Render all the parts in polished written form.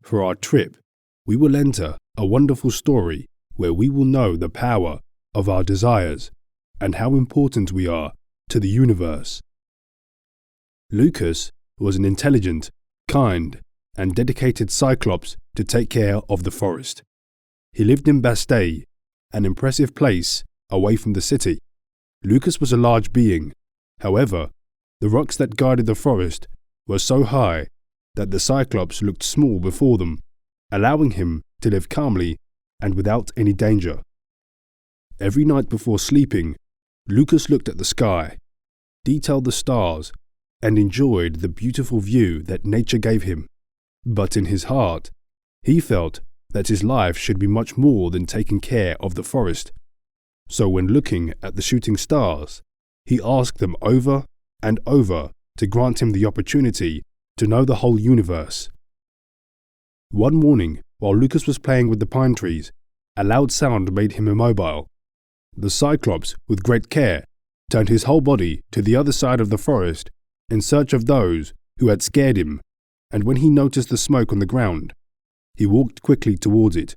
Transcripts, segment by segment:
For our trip, we will enter a wonderful story where we will know the power of our desires and how important we are to the universe. Lucas was an intelligent, kind, and dedicated Cyclops to take care of the forest. He lived in Bastille, an impressive place away from the city. Lucas was a large being. However, the rocks that guarded the forest were so high that the Cyclops looked small before them, allowing him to live calmly and without any danger. Every night before sleeping, Lucas looked at the sky, detailed the stars, and enjoyed the beautiful view that nature gave him. But in his heart, he felt that his life should be much more than taking care of the forest. So when looking at the shooting stars, he asked them over and over to grant him the opportunity to know the whole universe. One morning, while Lucas was playing with the pine trees, a loud sound made him immobile. The Cyclops, with great care, turned his whole body to the other side of the forest in search of those who had scared him, and when he noticed the smoke on the ground, he walked quickly towards it.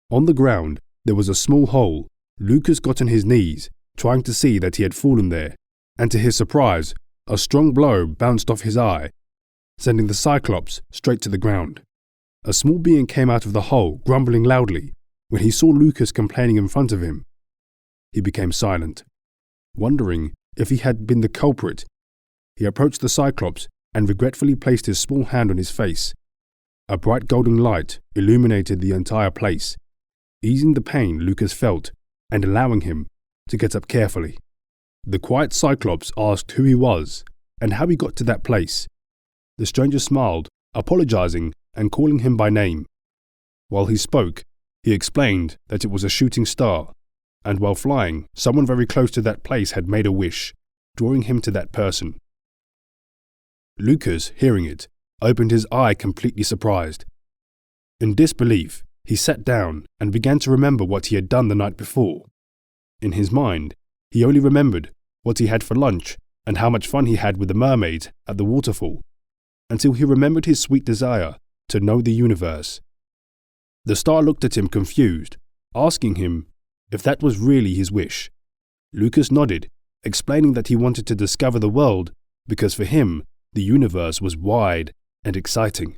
On the ground, there was a small hole. Lucas got on his knees, trying to see that he had fallen there, and to his surprise, a strong blow bounced off his eye, sending the Cyclops straight to the ground. A small being came out of the hole, grumbling loudly, when he saw Lucas complaining in front of him. He became silent, wondering if he had been the culprit. He approached the Cyclops and regretfully placed his small hand on his face. A bright golden light illuminated the entire place, easing the pain Lucas felt and allowing him to get up carefully. The quiet Cyclops asked who he was and how he got to that place. The stranger smiled, apologizing and calling him by name. While he spoke, he explained that it was a shooting star, and while flying, someone very close to that place had made a wish, drawing him to that person. Lucas, hearing it, opened his eye completely surprised. In disbelief, he sat down and began to remember what he had done the night before. In his mind, he only remembered what he had for lunch and how much fun he had with the mermaid at the waterfall, until he remembered his sweet desire to know the universe. The star looked at him confused, asking him if that was really his wish. Lucas nodded, explaining that he wanted to discover the world because for him, the universe was wide and exciting.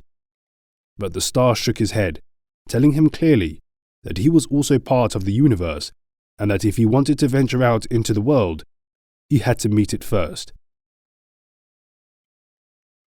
But the star shook his head, telling him clearly that he was also part of the universe and that if he wanted to venture out into the world, he had to meet it first.